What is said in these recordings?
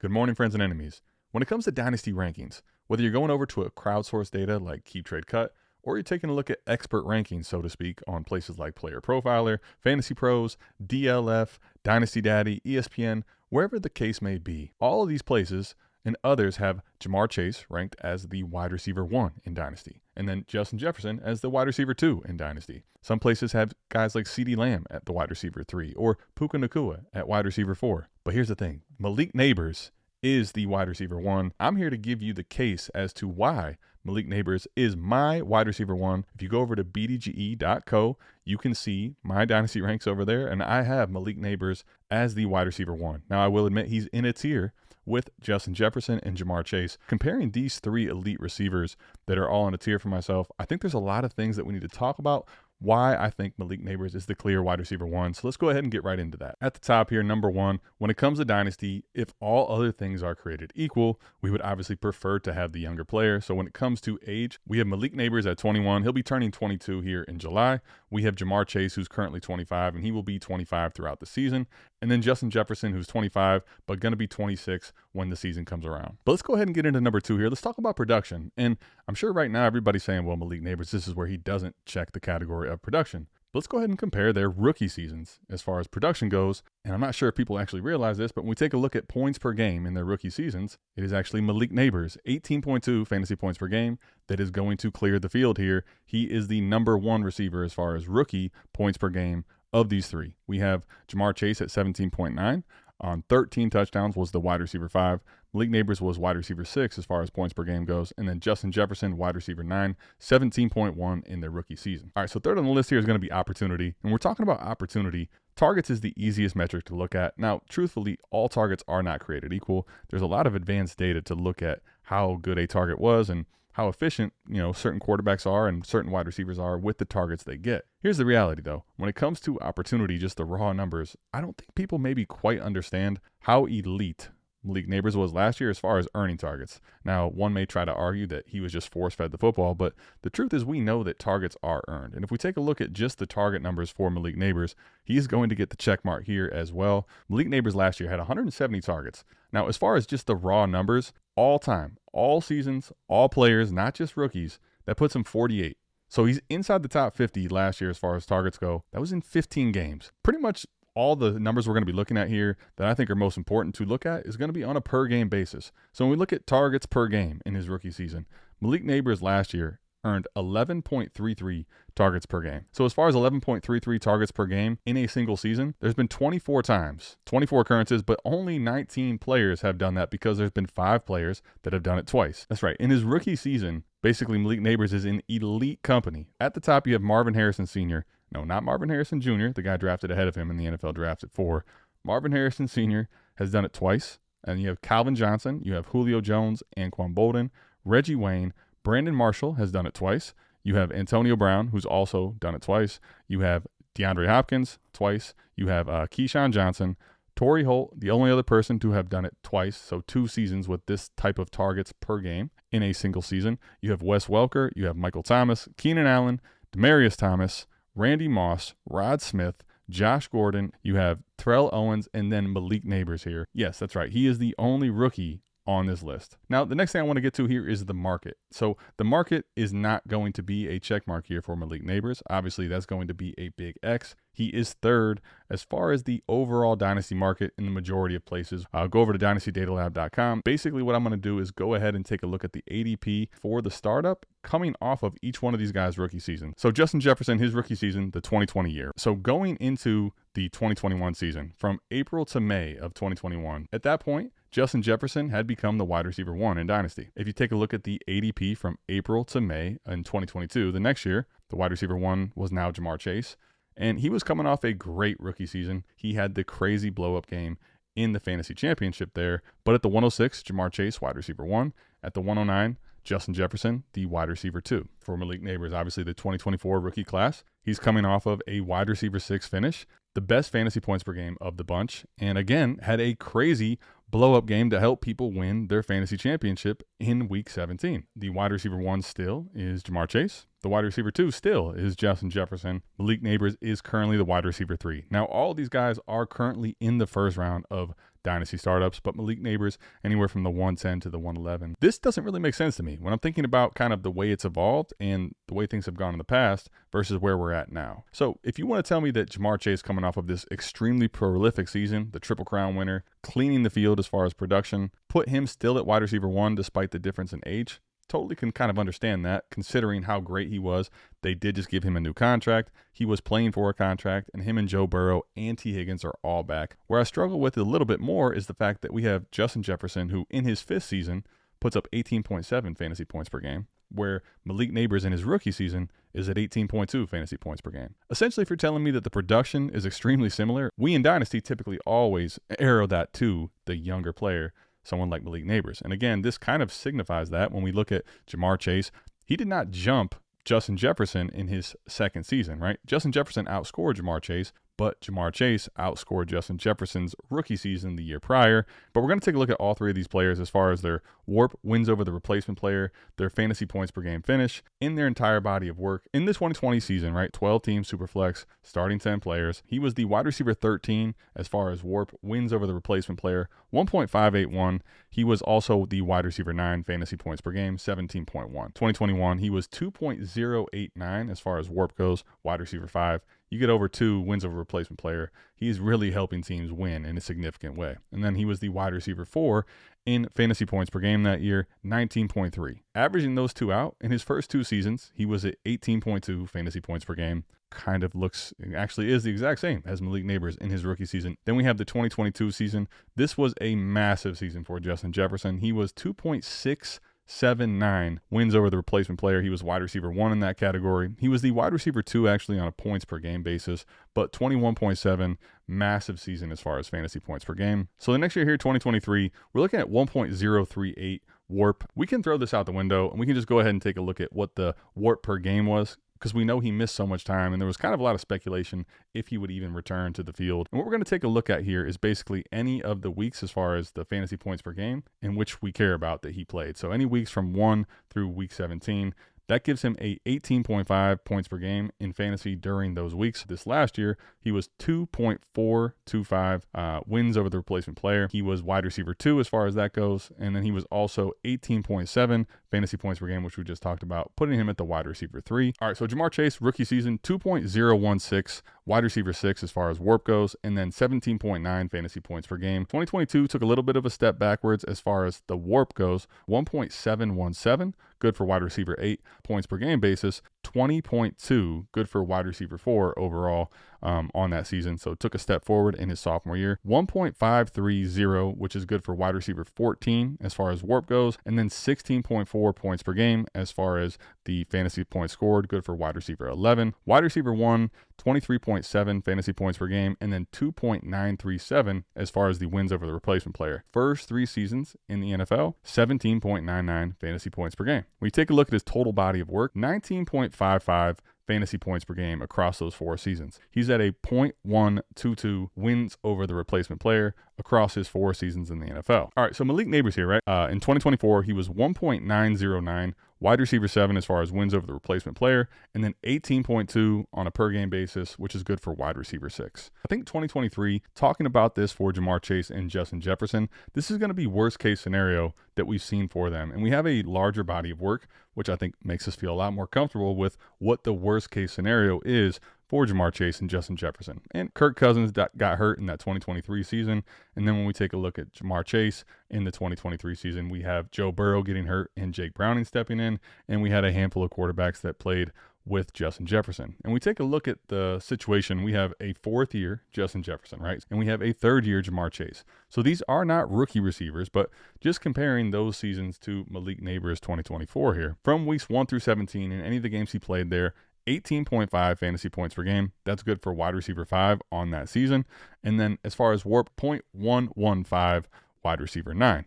Good morning, friends and enemies. When it comes to Dynasty rankings, whether you're going over to a crowdsourced data like Keep Trade Cut, or you're taking a look at expert rankings, so to speak, on places like Player Profiler, Fantasy Pros, DLF, Dynasty Daddy, ESPN, wherever the case may be, all of these places and others have Ja'Marr Chase ranked as the wide receiver 1 in Dynasty, and then Justin Jefferson as the wide receiver 2 in Dynasty. Some places have guys like CeeDee Lamb at the wide receiver 3 or Puka Nacua at wide receiver 4. But here's the thing, Malik Nabers is the wide receiver 1. I'm here to give you the case as to why Malik Nabers is my wide receiver 1. If you go over to BDGE.co, you can see my Dynasty ranks over there, and I have Malik Nabers as the wide receiver 1. Now, I will admit he's in a tier with Justin Jefferson and Ja'Marr Chase. Comparing these three elite receivers that are all in a tier for myself, I think there's a lot of things that we need to talk about why I think Malik Nabers is the clear wide receiver 1. So let's go ahead and get right into that. At the top here, number 1, when it comes to Dynasty, if all other things are created equal, we would obviously prefer to have the younger player. So when it comes to age, we have Malik Nabers at 21. He'll be turning 22 here in July. We have Ja'Marr Chase, who's currently 25, and he will be 25 throughout the season. And then Justin Jefferson, who's 25, but going to be 26 when the season comes around. But let's go ahead and get into number 2 here. Let's talk about production. And I'm sure right now everybody's saying, well, Malik Nabers, this is where he doesn't check the category of production. But let's go ahead and compare their rookie seasons as far as production goes. And I'm not sure if people actually realize this, but when we take a look at points per game in their rookie seasons, it is actually Malik Nabers, 18.2 fantasy points per game, that is going to clear the field here. He is the number 1 receiver as far as rookie points per game of these three. We have Ja'Marr Chase at 17.9 on 13 touchdowns, was the wide receiver 5. Malik Nabers was wide receiver 6 as far as points per game goes. And then Justin Jefferson, wide receiver 9, 17.1 in their rookie season. All right, so third on the list here is going to be opportunity. And we're talking about opportunity. Targets is the easiest metric to look at. Now, truthfully, all targets are not created equal. There's a lot of advanced data to look at how good a target was and how efficient, certain quarterbacks are and certain wide receivers are with the targets they get. Here's the reality, though. When it comes to opportunity, just the raw numbers, I don't think people maybe quite understand how elite Malik Nabers was last year as far as earning targets. Now, one may try to argue that he was just force-fed the football, but the truth is we know that targets are earned. And if we take a look at just the target numbers for Malik Nabers, he's going to get the check mark here as well. Malik Nabers last year had 170 targets. Now, as far as just the raw numbers, all time, all seasons, all players, not just rookies, that puts him 48. So he's inside the top 50 last year as far as targets go. That was in 15 games. Pretty much all the numbers we're going to be looking at here that I think are most important to look at is going to be on a per game basis. So when we look at targets per game in his rookie season, Malik Nabers last year earned 11.33 targets per game. So as far as 11.33 targets per game in a single season, there's been 24 times, 24 occurrences, but only 19 players have done that because there's been 5 players that have done it twice. That's right. In his rookie season, basically Malik Nabers is in elite company. At the top, you have Marvin Harrison Sr. No, not Marvin Harrison Jr., the guy drafted ahead of him in the NFL draft at 4. Marvin Harrison Sr. has done it twice. And you have Calvin Johnson, you have Julio Jones, Anquan Bolden, Reggie Wayne, Brandon Marshall has done it twice. You have Antonio Brown, who's also done it twice. You have DeAndre Hopkins twice. You have Keyshawn Johnson, Torrey Holt, the only other person to have done it twice. So 2 seasons with this type of targets per game in a single season. You have Wes Welker. You have Michael Thomas, Keenan Allen, Demaryius Thomas, Randy Moss, Rod Smith, Josh Gordon. You have Terrell Owens, and then Malik Nabers here. Yes, that's right. He is the only rookie on this list. Now, the next thing I want to get to here is the market. So the market is not going to be a check mark here for Malik Nabers. Obviously, that's going to be a big X. He is third as far as the overall Dynasty market in the majority of places. I'll go over to dynastydatalab.com. Basically, what I'm going to do is go ahead and take a look at the ADP for the startup coming off of each one of these guys' rookie season. So Justin Jefferson, his rookie season, the 2020 year. So going into the 2021 season, from April to May of 2021, at that point, Justin Jefferson had become the wide receiver 1 in Dynasty. If you take a look at the ADP from April to May in 2022, the next year, the wide receiver 1 was now Ja'Marr Chase. And he was coming off a great rookie season. He had the crazy blow-up game in the fantasy championship there. But at the 106, Ja'Marr Chase, wide receiver 1. At the 109, Justin Jefferson, the wide receiver 2. For Malik Nabers, obviously the 2024 rookie class, he's coming off of a wide receiver 6 finish, the best fantasy points per game of the bunch, and again, had a crazy blow-up game to help people win their fantasy championship in Week 17. The wide receiver 1 still is Ja'Marr Chase. The wide receiver 2 still is Justin Jefferson. Malik Nabers is currently the wide receiver 3. Now, all of these guys are currently in the first round of Dynasty startups, but Malik Nabers anywhere from the 110 to the 111. This doesn't really make sense to me when I'm thinking about kind of the way it's evolved and the way things have gone in the past versus where we're at now. So if you want to tell me that Ja'Marr Chase coming off of this extremely prolific season, the Triple Crown winner, cleaning the field as far as production, put him still at wide receiver 1 despite the difference in age, totally can kind of understand that, considering how great he was. They did just give him a new contract. He was playing for a contract, and him and Joe Burrow and T. Higgins are all back. Where I struggle with it a little bit more is the fact that we have Justin Jefferson, who in his 5th season puts up 18.7 fantasy points per game, where Malik Nabers in his rookie season is at 18.2 fantasy points per game. Essentially, if you're telling me that the production is extremely similar, we in Dynasty typically always arrow that to the younger player, someone like Malik Nabers. And again, this kind of signifies that when we look at Ja'Marr Chase, he did not jump Justin Jefferson in his 2nd season, right? Justin Jefferson outscored Ja'Marr Chase, but Ja'Marr Chase outscored Justin Jefferson's rookie season the year prior. But we're going to take a look at all 3 of these players as far as their WARP wins over the replacement player, their fantasy points per game finish, in their entire body of work. In the 2020 season, right, 12-team Superflex, starting 10 players, he was the wide receiver 13 as far as WARP wins over the replacement player, 1.581. He was also the wide receiver 9 fantasy points per game, 17.1. 2021, he was 2.089 as far as WARP goes, wide receiver 5. You get over 2 wins over replacement player, he's really helping teams win in a significant way. And then he was the wide receiver 4 in fantasy points per game that year, 19.3. Averaging those 2 out, in his first 2 seasons, he was at 18.2 fantasy points per game. Kind of looks, actually is the exact same as Malik Nabers in his rookie season. Then we have the 2022 season. This was a massive season for Justin Jefferson. He was 2.679 wins over the replacement player. He was wide receiver 1 in that category. He was the wide receiver 2 actually on a points per game basis, but 21.7, massive season as far as fantasy points per game. So the next year here, 2023, we're looking at 1.038 WARP. We can throw this out the window and we can just go ahead and take a look at what the WARP per game was, because we know he missed so much time and there was kind of a lot of speculation if he would even return to the field. And what we're going to take a look at here is basically any of the weeks as far as the fantasy points per game in which we care about that he played. So any weeks from 1 through week 17, that gives him a 18.5 points per game in fantasy during those weeks. This last year, he was 2.425 wins over the replacement player. He was wide receiver 2 as far as that goes. And then he was also 18.7 fantasy points per game, which we just talked about, putting him at the wide receiver 3. All right, so Ja'Marr Chase, rookie season, 2.016 wide receiver 6 as far as WARP goes, and then 17.9 fantasy points per game. 2022 took a little bit of a step backwards as far as the WARP goes, 1.717, good for wide receiver 8 points per game basis, 20.2, good for wide receiver 4 overall on that season. So it took a step forward in his sophomore year. 1.530, which is good for wide receiver 14 as far as WARP goes, and then 16.4 points per game as far as the fantasy points scored, good for wide receiver 11. Wide receiver 1, 23.7 fantasy points per game, and then 2.937 as far as the wins over the replacement player. First 3 seasons in the NFL, 17.99 fantasy points per game. When you take a look at his total body of work, 19.55 fantasy points per game across those 4 seasons. He's at a 0.122 wins over the replacement player across his 4 seasons in the NFL. All right, so Malik Nabers here, right? In 2024, he was 1.909 wide receiver 7 as far as wins over the replacement player, and then 18.2 on a per game basis, which is good for wide receiver 6. I think 2023, talking about this for Ja'Marr Chase and Justin Jefferson, this is going to be worst case scenario that we've seen for them. And we have a larger body of work, which I think makes us feel a lot more comfortable with what the worst case scenario is for Ja'Marr Chase and Justin Jefferson. And Kirk Cousins got hurt in that 2023 season. And then when we take a look at Ja'Marr Chase in the 2023 season, we have Joe Burrow getting hurt and Jake Browning stepping in. And we had a handful of quarterbacks that played with Justin Jefferson. And we take a look at the situation. We have a 4th year Justin Jefferson, right? And we have a 3rd year Ja'Marr Chase. So these are not rookie receivers, but just comparing those seasons to Malik Nabers 2024 here. From weeks 1 through 17 in any of the games he played there, 18.5 fantasy points per game. That's good for wide receiver 5 on that season. And then as far as WARP, 0.115 wide receiver 9.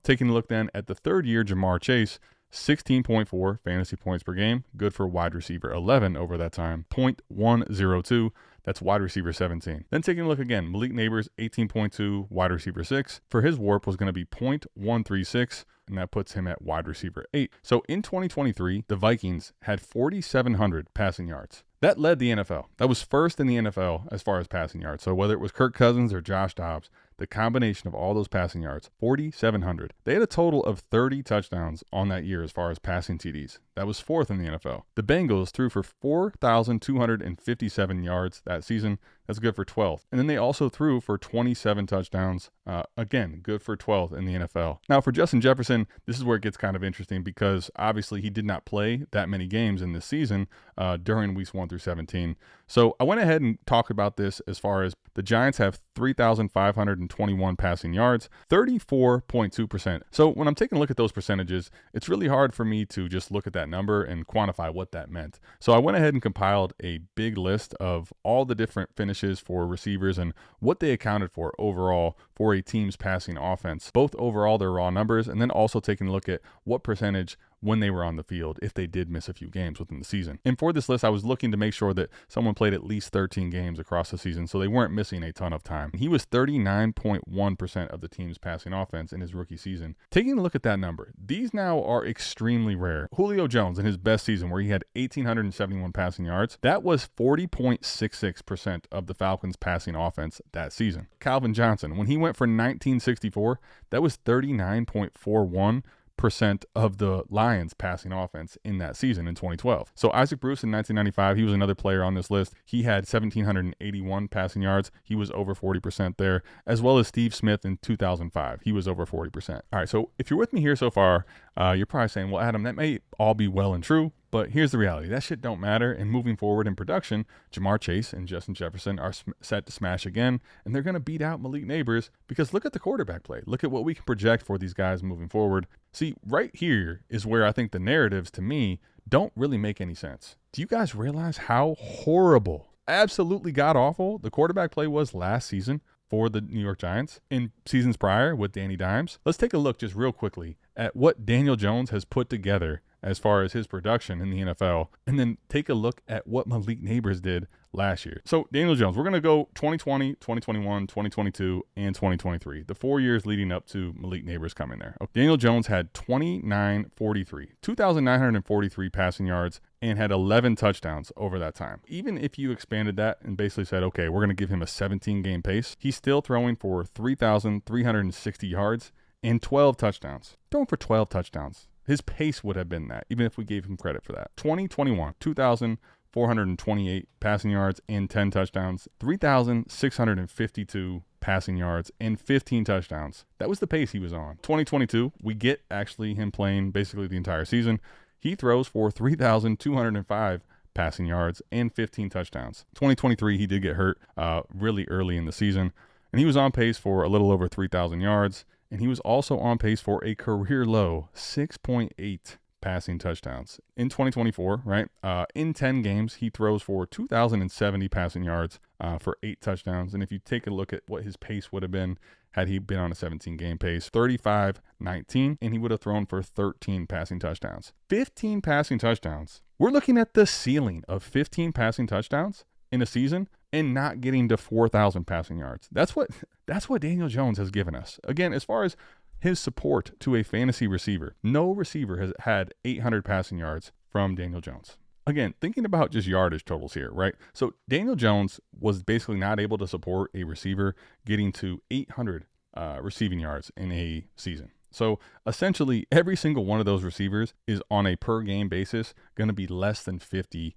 Taking a look then at the 3rd year Ja'Marr Chase, 16.4 fantasy points per game, good for wide receiver 11 over that time, 0.102, that's wide receiver 17. Then taking a look again, Malik Nabers, 18.2 wide receiver 6. For his WARP was going to be 0.136, and that puts him at wide receiver 8. So in 2023, the Vikings had 4,700 passing yards. That led the NFL. That was first in the NFL as far as passing yards. So whether it was Kirk Cousins or Josh Dobbs, the combination of all those passing yards, 4,700. They had a total of 30 touchdowns on that year as far as passing TDs. That was 4th in the NFL. The Bengals threw for 4,257 yards that season. That's good for 12th. And then they also threw for 27 touchdowns. Again, good for 12th in the NFL. Now for Justin Jefferson, this is where it gets kind of interesting because obviously he did not play that many games in this season during weeks 1 through 17. So I went ahead and talked about this as far as the Giants have 3,521 passing yards, 34.2%. So when I'm taking a look at those percentages, it's really hard for me to just look at that number and quantify what that meant. So I went ahead and compiled a big list of all the different finishes for receivers and what they accounted for overall for a team's passing offense, both overall their raw numbers and then also taking a look at what percentage when they were on the field if they did miss a few games within the season. And for this list, I was looking to make sure that someone played at least 13 games across the season so they weren't missing a ton of time. He was 39.1% of the team's passing offense in his rookie season. Taking a look at that number, these now are extremely rare. Julio Jones in his best season where he had 1,871 passing yards, that was 40.66% of the Falcons' passing offense that season. Calvin Johnson, when he went for 1964, that was 39.41% of the Lions passing offense in that season in 2012. So Isaac Bruce in 1995, he was another player on this list. He had 1,781 passing yards. He was over 40% there, as well as Steve Smith in 2005. He was over 40%. All right, so if you're with me here so far, you're probably saying, well, Adam, that may all be well and true, but here's the reality. That shit don't matter. And moving forward in production, Jamar Chase and Justin Jefferson are set to smash again, and they're going to beat out Malik Neighbors because look at the quarterback play. Look at what we can project for these guys moving forward. See, right here is where I think the narratives, to me, don't really make any sense. Do you guys realize how horrible, absolutely god-awful the quarterback play was last season for the New York Giants in seasons prior with Danny Dimes? Let's take a look just real quickly at what Daniel Jones has put together as far as his production in the NFL, and then take a look at what Malik Neighbors did last year. So Daniel Jones, we're going to go 2020, 2021, 2022, and 2023, the 4 years leading up to Malik Neighbors coming there. Okay. Daniel Jones had 2,943 passing yards and had 11 touchdowns over that time. Even if you expanded that and basically said, okay, we're going to give him a 17-game pace, he's still throwing for 3,360 yards and 12 touchdowns. Throwing for 12 touchdowns. His pace would have been that, even if we gave him credit for that. 2021, 2,428 passing yards and 10 touchdowns, 3,652 passing yards and 15 touchdowns. That was the pace he was on. 2022, we get actually him playing basically the entire season. He throws for 3,205 passing yards and 15 touchdowns. 2023, he did get hurt really early in the season, and he was on pace for a little over 3,000 yards. And he was also on pace for a career low 6.8 passing touchdowns. In 2024, right, in 10 games, he throws for 2,070 passing yards for 8 touchdowns. And if you take a look at what his pace would have been had he been on a 17-game pace, 35-19, and he would have thrown for 13 passing touchdowns. 15 passing touchdowns. We're looking at the ceiling of 15 passing touchdowns in a season and not getting to 4,000 passing yards. That's what Daniel Jones has given us. Again, as far as his support to a fantasy receiver, no receiver has had 800 passing yards from Daniel Jones. Again, thinking about just yardage totals here, right? So Daniel Jones was basically not able to support a receiver getting to 800 receiving yards in a season. So essentially, every single one of those receivers is on a per game basis going to be less than 50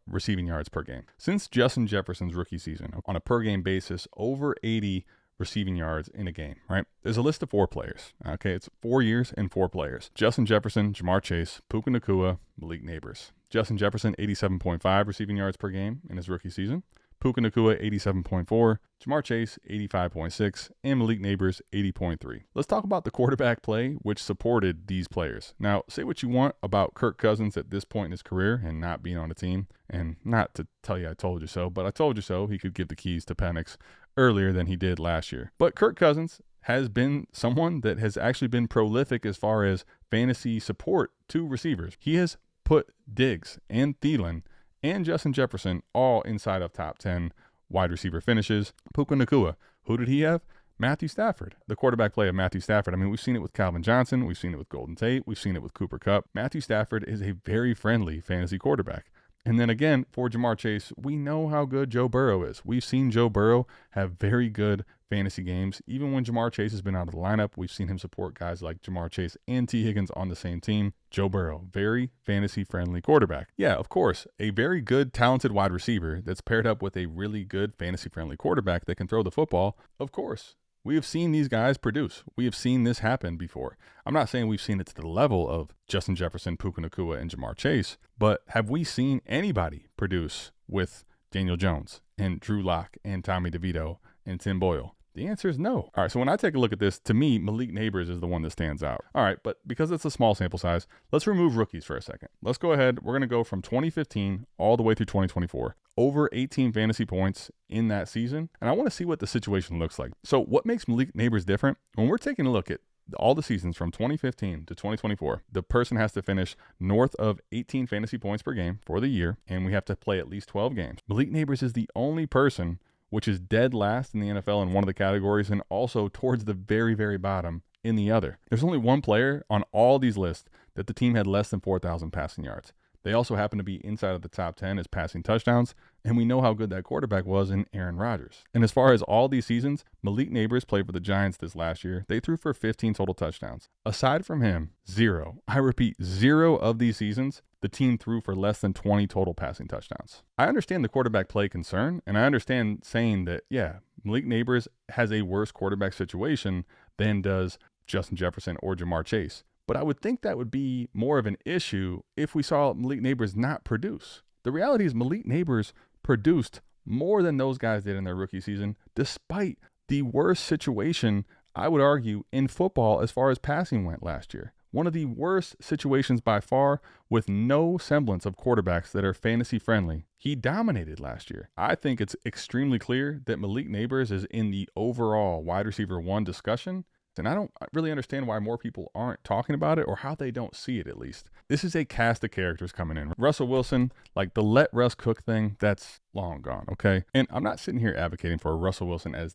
receiving yards per game. Since Justin Jefferson's rookie season, on a per game basis, over 80 receiving yards in a game, right? There's a list of 4 players. Okay, it's 4 years and 4 players. Justin Jefferson, Jamar Chase, Puka Nacua, Malik Neighbors. Justin Jefferson, 87.5 receiving yards per game in his rookie season. Puka Nacua, 87.4, Jamar Chase, 85.6, and Malik Neighbors, 80.3. Let's talk about the quarterback play, which supported these players. Now, say what you want about Kirk Cousins at this point in his career and not being on a team, and not to tell you I told you so, but I told you so, he could give the keys to Penix earlier than he did last year. But Kirk Cousins has been someone that has actually been prolific as far as fantasy support to receivers. He has put Diggs and Thielen and Justin Jefferson all inside of top 10 wide receiver finishes. Puka Nacua, who did he have? Matthew Stafford, the quarterback play of Matthew Stafford. I mean, we've seen it with Calvin Johnson. We've seen it with Golden Tate. We've seen it with Cooper Kupp. Matthew Stafford is a very friendly fantasy quarterback. And then again, for Jamar Chase, we know how good Joe Burrow is. We've seen Joe Burrow have very good fantasy games. Even when Jamar Chase has been out of the lineup, we've seen him support guys like Jamar Chase and T. Higgins on the same team. Joe Burrow, very fantasy-friendly quarterback. Yeah, of course, a very good, talented wide receiver that's paired up with a really good fantasy-friendly quarterback that can throw the football. Of course, we have seen these guys produce. We have seen this happen before. I'm not saying we've seen it to the level of Justin Jefferson, Puka Nacua, and Jamar Chase, but have we seen anybody produce with Daniel Jones and Drew Lock and Tommy DeVito and Tim Boyle? The answer is no. All right, so when I take a look at this, to me, Malik Nabers is the one that stands out. All right, but because it's a small sample size, let's remove rookies for a second. Let's go ahead. We're going to go from 2015 all the way through 2024. Over 18 fantasy points in that season, and I want to see what the situation looks like. So what makes Malik Nabers different? When we're taking a look at all the seasons from 2015 to 2024, the person has to finish north of 18 fantasy points per game for the year, and we have to play at least 12 games. Malik Nabers is the only person which is dead last in the NFL in one of the categories and also towards the very, very bottom in the other. There's only one player on all these lists that the team had less than 4,000 passing yards. They also happen to be inside of the top 10 as passing touchdowns, and we know how good that quarterback was in Aaron Rodgers. And as far as all these seasons, Malik Nabers played for the Giants this last year. They threw for 15 total touchdowns. Aside from him, 0. I repeat, 0 of these seasons, the team threw for less than 20 total passing touchdowns. I understand the quarterback play concern, and I understand saying that, yeah, Malik Nabers has a worse quarterback situation than does Justin Jefferson or Jamar Chase. But I would think that would be more of an issue if we saw Malik Nabers not produce. The reality is Malik Nabers produced more than those guys did in their rookie season, despite the worst situation, I would argue, in football as far as passing went last year. One of the worst situations by far, with no semblance of quarterbacks that are fantasy friendly. He dominated last year. I think it's extremely clear that Malik Nabers is in the overall wide receiver 1 discussion. And I don't really understand why more people aren't talking about it, or how they don't see it at least. This is a cast of characters coming in. Russell Wilson, like the let Russ cook thing, that's long gone, okay? And I'm not sitting here advocating for Russell Wilson as,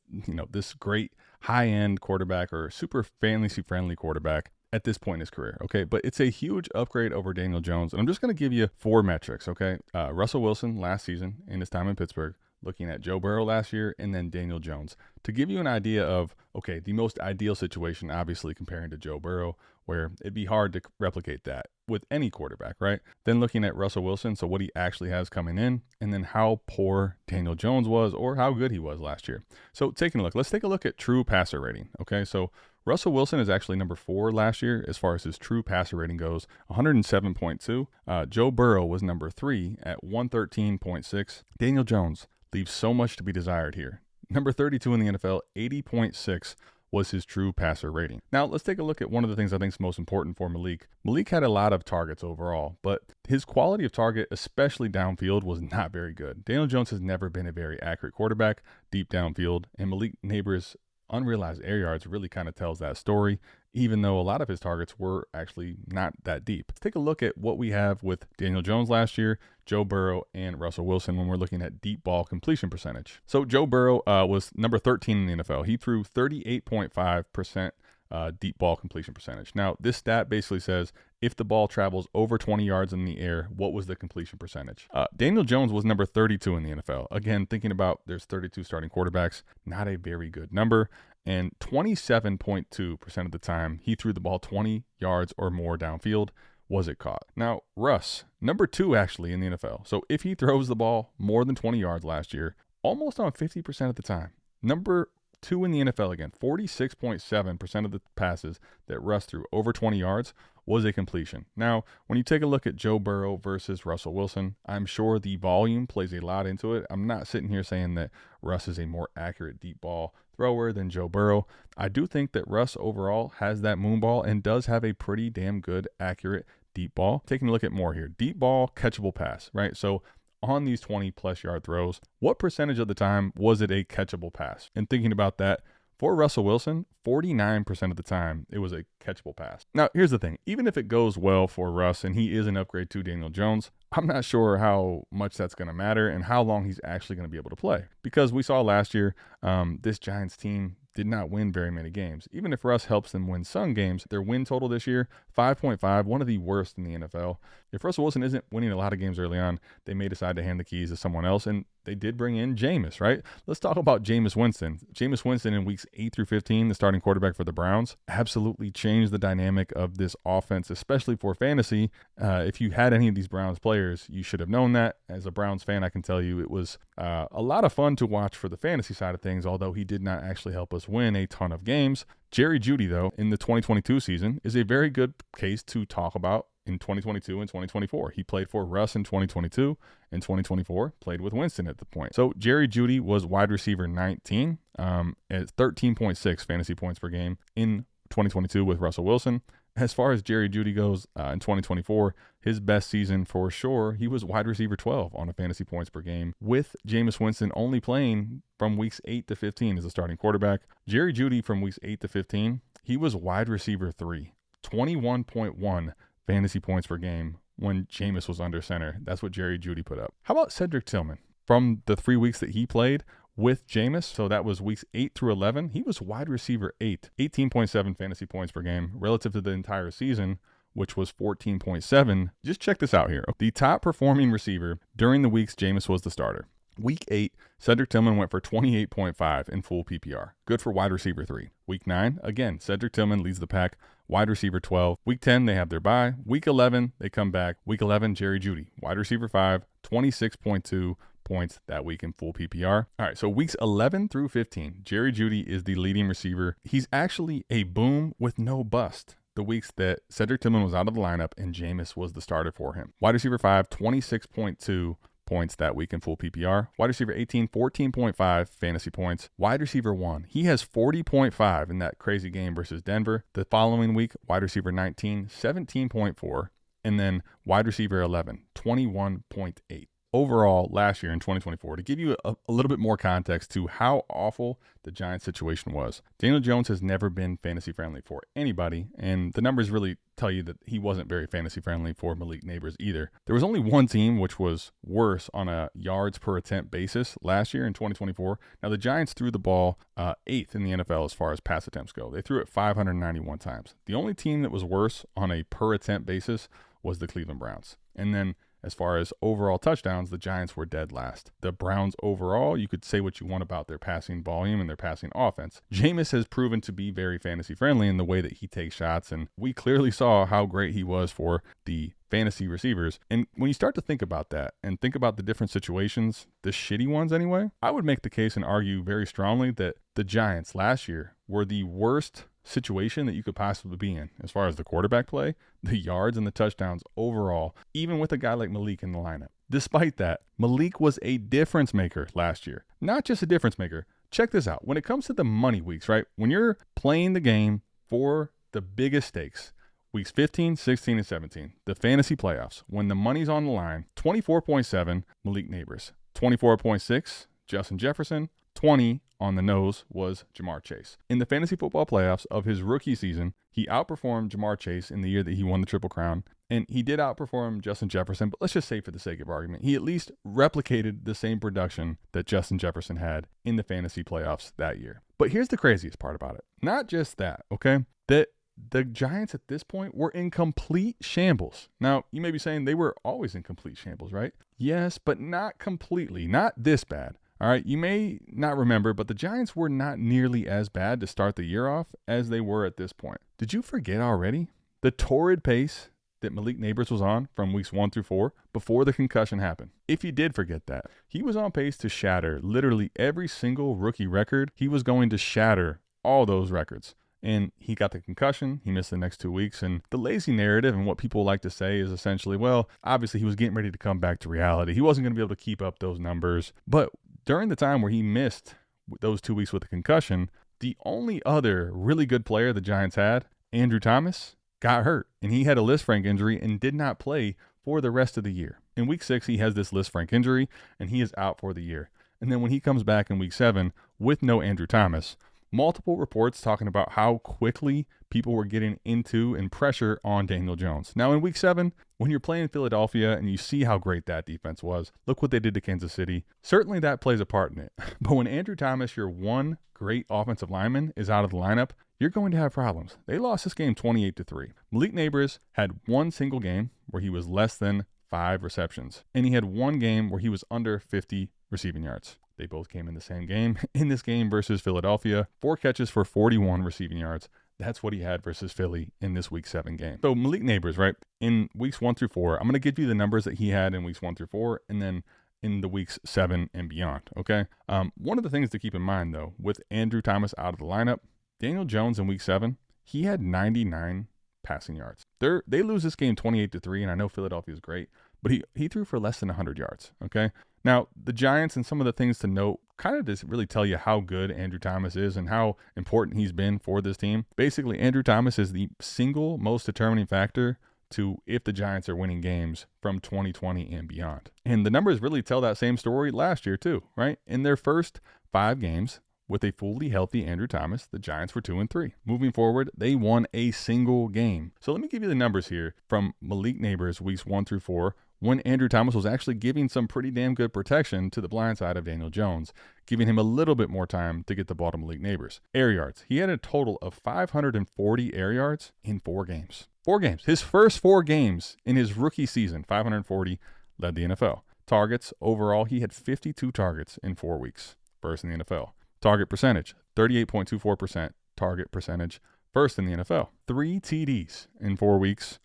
this great high-end quarterback or super fantasy-friendly quarterback at this point in his career, okay? But it's a huge upgrade over Daniel Jones. And I'm just going to give you 4 metrics, okay? Russell Wilson last season in his time in Pittsburgh, looking at Joe Burrow last year, and then Daniel Jones. To give you an idea of, okay, the most ideal situation, obviously comparing to Joe Burrow, where it'd be hard to replicate that with any quarterback, right? Then looking at Russell Wilson, so what he actually has coming in, and then how poor Daniel Jones was or how good he was last year. So taking a look, let's take a look at true passer rating, okay? So Russell Wilson is actually number 4 last year as far as his true passer rating goes, 107.2. Joe Burrow was number 3 at 113.6. Daniel Jones leaves so much to be desired here. Number 32 in the NFL, 80.6 was his true passer rating. Now, let's take a look at one of the things I think is most important for Malik. Malik had a lot of targets overall, but his quality of target, especially downfield, was not very good. Daniel Jones has never been a very accurate quarterback deep downfield, and Malik Nabers' unrealized air yards really kind of tells that story, even though a lot of his targets were actually not that deep. Let's take a look at what we have with Daniel Jones last year, Joe Burrow, and Russell Wilson when we're looking at deep ball completion percentage. So Joe Burrow was number 13 in the NFL. He threw 38.5% deep ball completion percentage. Now, this stat basically says if the ball travels over 20 yards in the air, what was the completion percentage? Daniel Jones was number 32 in the NFL. Again, thinking about there's 32 starting quarterbacks, not a very good number. And 27.2% of the time he threw the ball 20 yards or more downfield was it caught. Now, Russ, number 2 actually in the NFL. So if he throws the ball more than 20 yards last year, almost on 50% of the time. Number 2 in the NFL again, 46.7% of the passes that Russ threw over 20 yards was a completion. Now, when you take a look at Joe Burrow versus Russell Wilson, I'm sure the volume plays a lot into it. I'm not sitting here saying that Russ is a more accurate deep ball thrower than Joe Burrow. I do think that Russ overall has that moon ball and does have a pretty damn good accurate deep ball. Taking a look at more here, deep ball, catchable pass, right? So on these 20 plus yard throws, what percentage of the time was it a catchable pass? And thinking about that, for Russell Wilson, 49% of the time, it was a catchable pass. Now, here's the thing. Even if it goes well for Russ and he is an upgrade to Daniel Jones, I'm not sure how much that's going to matter and how long he's actually going to be able to play. Because we saw last year, this Giants team did not win very many games. Even if Russ helps them win some games, their win total this year, 5.5, one of the worst in the NFL. If Russell Wilson isn't winning a lot of games early on, they may decide to hand the keys to someone else. And they did bring in Jameis, right? Let's talk about Jameis Winston. Jameis Winston in weeks 8 through 15, the starting quarterback for the Browns, absolutely changed the dynamic of this offense, especially for fantasy. If you had any of these Browns players, you should have known that. As a Browns fan, I can tell you it was a lot of fun to watch for the fantasy side of things, although he did not actually help us win a ton of games. Jerry Jeudy, though, in the 2022 season is a very good case to talk about in 2022 and 2024. He played for Russ in 2022 and 2024, played with Winston at the point. So Jerry Jeudy was wide receiver 19 at 13.6 fantasy points per game in 2022 with Russell Wilson. As far as Jerry Jeudy goes in 2024, his best season for sure, he was wide receiver 12 on a fantasy points per game, with Jameis Winston only playing from weeks 8 to 15 as a starting quarterback. Jerry Jeudy from weeks 8 to 15, he was wide receiver 3, 21.1 fantasy points per game when Jameis was under center. That's what Jerry Jeudy put up. How about Cedric Tillman? From the 3 weeks that he played with Jameis, so that was weeks 8 through 11, he was wide receiver 8, 18.7 fantasy points per game relative to the entire season, which was 14.7. Just check this out here. The top performing receiver during the weeks Jameis was the starter. Week 8, Cedric Tillman went for 28.5 in full PPR. Good for wide receiver 3. Week 9, again, Cedric Tillman leads the pack, wide receiver 12. Week 10, they have their bye. Week 11, they come back. Week 11, Jerry Jeudy, wide receiver 5, 26.2 points that week in full PPR. All right, so weeks 11 through 15, Jerry Jeudy is the leading receiver. He's actually a boom with no bust the weeks that Cedric Tillman was out of the lineup and Jameis was the starter for him. Wide receiver 5, 26.2 points that week in full PPR. Wide receiver 18, 14.5 fantasy points. Wide receiver 1, he has 40.5 in that crazy game versus Denver. The following week, wide receiver 19, 17.4. And then wide receiver 11, 21.8. Overall, last year in 2024, to give you a little bit more context to how awful the Giants situation was, Daniel Jones has never been fantasy friendly for anybody, and the numbers really tell you that he wasn't very fantasy friendly for Malik Nabers either. There was only one team which was worse on a yards per attempt basis last year in 2024. Now, the Giants threw the ball 8th in the NFL as far as pass attempts go. They threw it 591 times. The only team that was worse on a per attempt basis was the Cleveland Browns. And then as far as overall touchdowns, the Giants were dead last. The Browns overall, you could say what you want about their passing volume and their passing offense. Jameis has proven to be very fantasy friendly in the way that he takes shots, and we clearly saw how great he was for the fantasy receivers. And when you start to think about that and think about the different situations, the shitty ones anyway, I would make the case and argue very strongly that the Giants last year were the worst situation that you could possibly be in as far as the quarterback play, the yards and the touchdowns overall, even with a guy like Malik in the lineup. Despite that, Malik was a difference maker last year. Not just a difference maker. Check this out. When it comes to the money weeks, right? When you're playing the game for the biggest stakes, weeks 15, 16, and 17, the fantasy playoffs, when the money's on the line, 24.7, Malik Nabers. 24.6, Justin Jefferson. 20 on the nose was Jamar Chase. In the fantasy football playoffs of his rookie season, he outperformed Jamar Chase in the year that he won the Triple Crown, and he did outperform Justin Jefferson, but let's just say for the sake of argument, he at least replicated the same production that Justin Jefferson had in the fantasy playoffs that year. But here's the craziest part about it. Not just that, okay? That the Giants at this point were in complete shambles. Now, you may be saying they were always in complete shambles, right? Yes, but not completely, not this bad. All right, you may not remember, but the Giants were not nearly as bad to start the year off as they were at this point. Did you forget already the torrid pace that Malik Nabers was on from weeks 1 through 4 before the concussion happened? If you did forget that, he was on pace to shatter literally every single rookie record. He was going to shatter all those records. And he got the concussion. He missed the next 2 weeks. And the lazy narrative and what people like to say is essentially, well, obviously he was getting ready to come back to reality. He wasn't going to be able to keep up those numbers. But during the time where he missed those 2 weeks with the concussion, the only other really good player the Giants had, Andrew Thomas, got hurt. And he had a Lisfranc injury and did not play for the rest of the year. In week 6, he has this Lisfranc injury and he is out for the year. And then when he comes back in week 7 with no Andrew Thomas, multiple reports talking about how quickly people were getting into and pressure on Daniel Jones. Now in week 7, when you're playing Philadelphia and you see how great that defense was, look what they did to Kansas City. Certainly that plays a part in it. But when Andrew Thomas, your one great offensive lineman, is out of the lineup, you're going to have problems. They lost this game 28-3. Malik Nabers had one single game where he was less than 5 receptions. And he had one game where he was under 50 receiving yards. They both came in the same game. In this game versus Philadelphia, 4 catches for 41 receiving yards. That's what he had versus Philly in this week 7 game. So Malik Neighbors, right, in weeks 1 through 4, I'm going to give you the numbers that he had in weeks 1 through 4, and then in the weeks 7 and beyond, okay? One of the things to keep in mind, though, with Andrew Thomas out of the lineup, Daniel Jones in week 7, he had 99 passing yards. They lose this game 28-3, and I know Philadelphia is great, but he threw for less than 100 yards, okay? Now, the Giants and some of the things to note kind of just really tell you how good Andrew Thomas is and how important he's been for this team. Basically, Andrew Thomas is the single most determining factor to if the Giants are winning games from 2020 and beyond. And the numbers really tell that same story last year too, right? In their first 5 games with a fully healthy Andrew Thomas, the Giants were 2-3. Moving forward, they won a single game. So let me give you the numbers here from Malik Neighbors weeks 1 through 4. When Andrew Thomas was actually giving some pretty damn good protection to the blind side of Daniel Jones, giving him a little bit more time to get the ball to Malik Neighbors. Air yards. He had a total of 540 air yards in 4 games. 4 games. His first 4 games in his rookie season, 540, led the NFL. Targets. Overall, he had 52 targets in 4 weeks. First in the NFL. Target percentage, 38.24% target percentage. First in the NFL. 3 TDs in 4 weeks.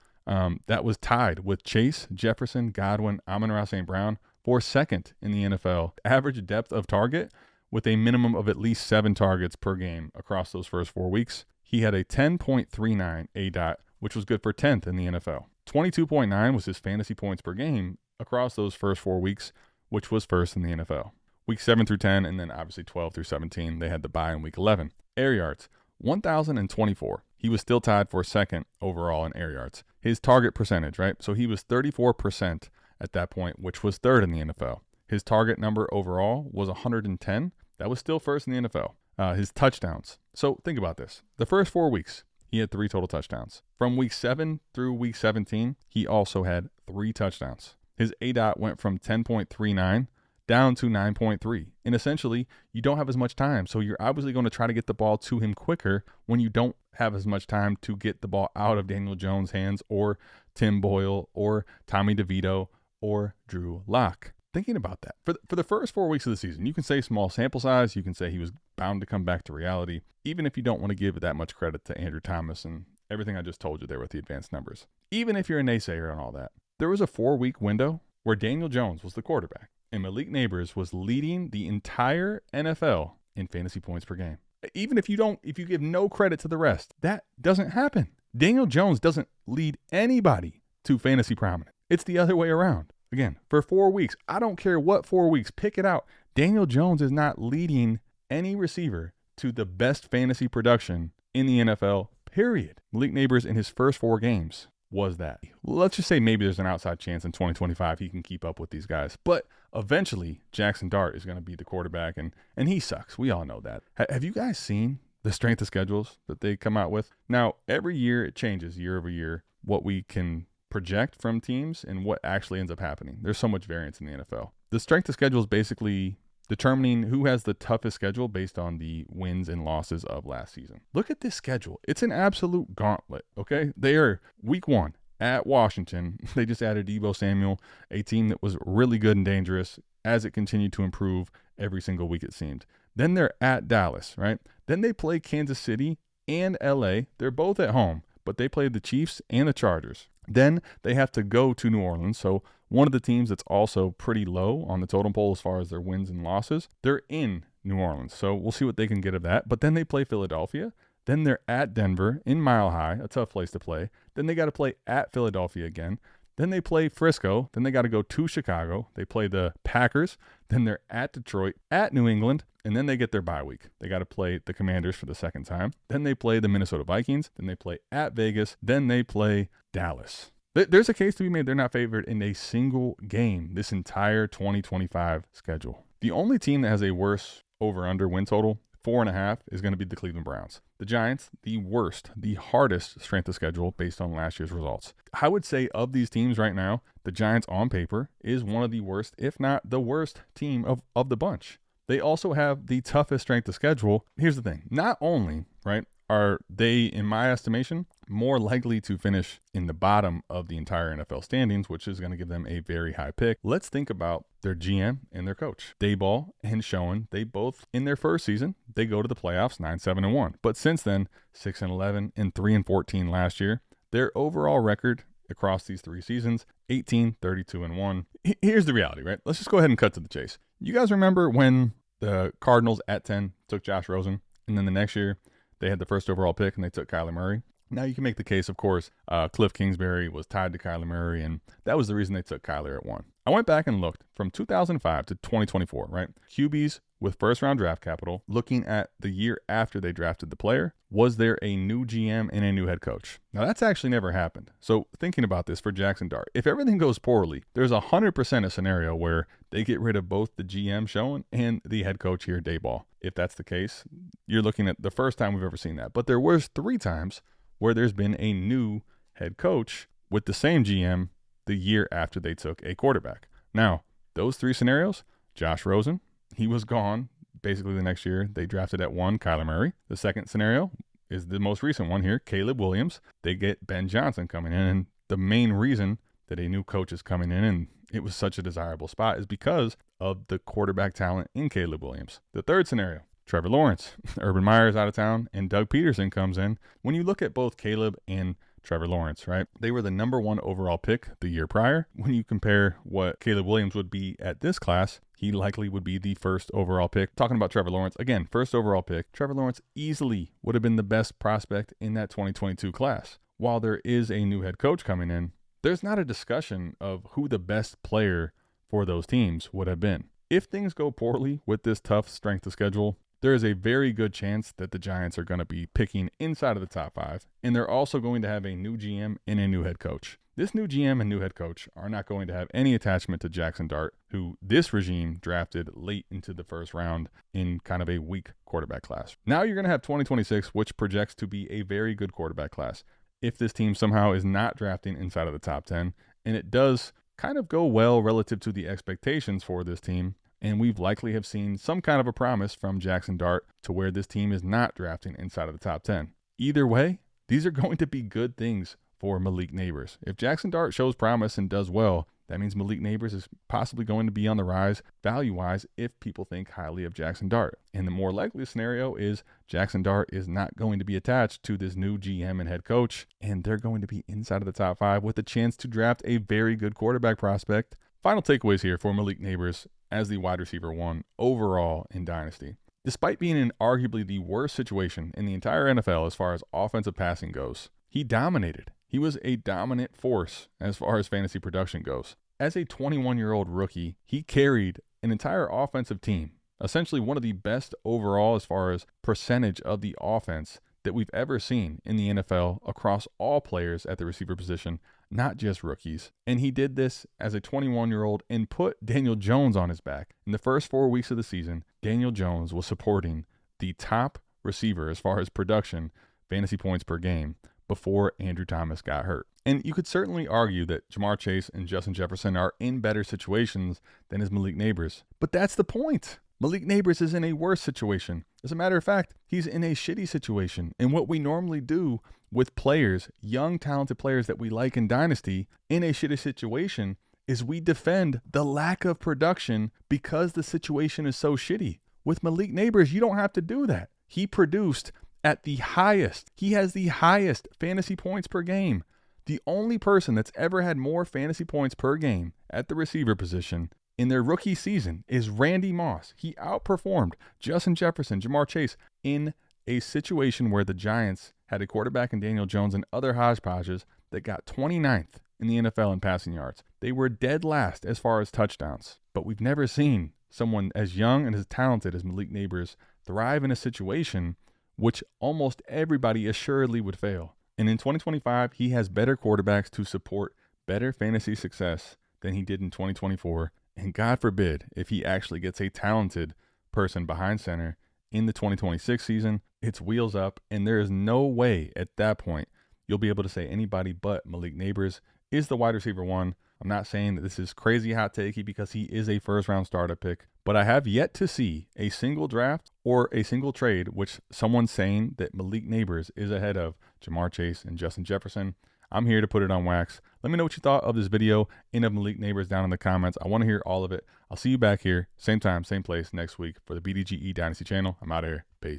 That was tied with Chase, Jefferson, Godwin, Amon-Ra St. Brown for second in the NFL. Average depth of target with a minimum of at least 7 targets per game across those first 4 weeks. He had a 10.39 ADOT, which was good for 10th in the NFL. 22.9 was his fantasy points per game across those first 4 weeks, which was first in the NFL. Week 7 through 10, and then obviously 12 through 17, they had the bye in week 11. Air yards, 1,024. He was still tied for second overall in air yards. His target percentage, right? So he was 34% at that point, which was third in the NFL. His target number overall was 110. That was still first in the NFL. His touchdowns. So think about this. The first 4 weeks, he had 3 total touchdowns. From week 7 through week 17, he also had 3 touchdowns. His ADOT went from 10.39 down to 9.3. And essentially, you don't have as much time. So you're obviously going to try to get the ball to him quicker when you don't have as much time to get the ball out of Daniel Jones' hands or Tim Boyle or Tommy DeVito or Drew Lock. Thinking about that. For the first 4 weeks of the season, you can say small sample size. You can say he was bound to come back to reality, even if you don't want to give that much credit to Andrew Thomas and everything I just told you there with the advanced numbers. Even if you're a naysayer and all that, there was a 4-week window where Daniel Jones was the quarterback and Malik Neighbors was leading the entire NFL in fantasy points per game. Even if you give no credit to the rest, that doesn't happen. Daniel Jones doesn't lead anybody to fantasy prominence. It's the other way around. Again, for 4 weeks, I don't care what 4 weeks, pick it out. Daniel Jones is not leading any receiver to the best fantasy production in the NFL, period. Malik Neighbors in his first 4 games was that. Let's just say maybe there's an outside chance in 2025 he can keep up with these guys. But eventually, Jackson Dart is going to be the quarterback, and he sucks. We all know that. Have you guys seen the strength of schedules that they come out with? Now, every year it changes year over year what we can project from teams and what actually ends up happening. There's so much variance in the NFL. The strength of schedule is basically determining who has the toughest schedule based on the wins and losses of last season. Look at this schedule. It's an absolute gauntlet, okay? They are week 1 at Washington. They just added Deebo Samuel, a team that was really good and dangerous as it continued to improve every single week it seemed. Then they're at Dallas, right? Then they play Kansas City and LA. They're both at home, but they play the Chiefs and the Chargers. Then they have to go to New Orleans. So one of the teams that's also pretty low on the totem pole as far as their wins and losses, they're in New Orleans. So we'll see what they can get of that. But then they play Philadelphia. Then they're at Denver in Mile High, a tough place to play. Then they got to play at Philadelphia again. Then they play Frisco. Then they got to go to Chicago. They play the Packers. Then they're at Detroit, at New England, and then they get their bye week. They got to play the Commanders for the second time. Then they play the Minnesota Vikings. Then they play at Vegas. Then they play Dallas. There's a case to be made. They're not favored in a single game this entire 2025 schedule. The only team that has a worse over-under win total, 4.5, is going to be the Cleveland Browns. The Giants, the worst, the hardest strength of schedule based on last year's results. I would say of these teams right now, the Giants on paper is one of the worst, if not the worst team of the bunch. They also have the toughest strength of schedule. Here's the thing. Not only, right, are they, in my estimation, more likely to finish in the bottom of the entire NFL standings, which is going to give them a very high pick. Let's think about their GM and their coach. Daboll and Schoen, they both, in their first season, they go to the playoffs 9-7-1. But since then, 6-11 and 3-14 last year. Their overall record across these 3 seasons, 18-32-1. Here's the reality, right? Let's just go ahead and cut to the chase. You guys remember when the Cardinals at 10 took Josh Rosen, and then the next year they had the first overall pick and they took Kyler Murray? Now you can make the case, of course, Cliff Kingsbury was tied to Kyler Murray, and that was the reason they took Kyler at 1. I went back and looked from 2005 to 2024, right? QBs with first-round draft capital, looking at the year after they drafted the player, was there a new GM and a new head coach? Now, that's actually never happened. So thinking about this for Jackson Dart, if everything goes poorly, there's 100% a scenario where they get rid of both the GM Schoen and the head coach here, Daboll. If that's the case, you're looking at the first time we've ever seen that. But there was 3 times where there's been a new head coach with the same GM the year after they took a quarterback. Now, those 3 scenarios, Josh Rosen, he was gone basically the next year. They drafted at 1 Kyler Murray. The second scenario is the most recent one here, Caleb Williams. They get Ben Johnson coming in, and the main reason that a new coach is coming in and it was such a desirable spot is because of the quarterback talent in Caleb Williams. The third scenario, Trevor Lawrence, Urban Meyer's out of town, and Doug Peterson comes in. When you look at both Caleb and Trevor Lawrence, right? They were the number 1 overall pick the year prior. When you compare what Caleb Williams would be at this class, he likely would be the first overall pick. Talking about Trevor Lawrence, again, first overall pick. Trevor Lawrence easily would have been the best prospect in that 2022 class. While there is a new head coach coming in, there's not a discussion of who the best player for those teams would have been. If things go poorly with this tough strength of schedule, there is a very good chance that the Giants are going to be picking inside of the top 5, and they're also going to have a new GM and a new head coach. This new GM and new head coach are not going to have any attachment to Jackson Dart, who this regime drafted late into the first round in kind of a weak quarterback class. Now you're going to have 2026, which projects to be a very good quarterback class. If this team somehow is not drafting inside of the top 10, and it does kind of go well relative to the expectations for this team, and we've likely have seen some kind of a promise from Jackson Dart to where this team is not drafting inside of the top 10. Either way, these are going to be good things for Malik Nabers. If Jackson Dart shows promise and does well, that means Malik Nabers is possibly going to be on the rise value-wise if people think highly of Jackson Dart. And the more likely scenario is Jackson Dart is not going to be attached to this new GM and head coach, and they're going to be inside of the top 5 with a chance to draft a very good quarterback prospect. Final takeaways here for Malik Nabers as the wide receiver 1 overall in Dynasty. Despite being in arguably the worst situation in the entire NFL as far as offensive passing goes, he dominated. He was a dominant force as far as fantasy production goes. As a 21-year-old rookie, he carried an entire offensive team, essentially one of the best overall as far as percentage of the offense that we've ever seen in the NFL across all players at the receiver position, not just rookies. And he did this as a 21-year-old and put Daniel Jones on his back. In the first 4 weeks of the season, Daniel Jones was supporting the top receiver as far as production, fantasy points per game, before Andrew Thomas got hurt. And you could certainly argue that Jamar Chase and Justin Jefferson are in better situations than is Malik Nabers. But that's the point. Malik Nabers is in a worse situation. As a matter of fact, he's in a shitty situation. And what we normally do with players, young, talented players that we like in Dynasty, in a shitty situation, is we defend the lack of production because the situation is so shitty. With Malik Nabers, you don't have to do that. He produced at the highest. He has the highest fantasy points per game. The only person that's ever had more fantasy points per game at the receiver position in their rookie season is Randy Moss. He outperformed Justin Jefferson, Jamar Chase in a situation where the Giants had a quarterback in Daniel Jones and other hodgepodges that got 29th in the NFL in passing yards. They were dead last as far as touchdowns. But we've never seen someone as young and as talented as Malik Nabers thrive in a situation which almost everybody assuredly would fail. And in 2025, he has better quarterbacks to support better fantasy success than he did in 2024. And God forbid if he actually gets a talented person behind center in the 2026 season, it's wheels up. And there is no way at that point you'll be able to say anybody but Malik Nabers is the wide receiver 1 I'm not saying that this is crazy hot takey because he is a first round starter pick, but I have yet to see a single draft or a single trade which someone's saying that Malik Nabers is ahead of Jamar Chase and Justin Jefferson. I'm here to put it on wax. Let me know what you thought of this video and of Malik Nabers down in the comments. I want to hear all of it. I'll see you back here, same time, same place next week for the BDGE Dynasty channel. I'm out of here. Peace.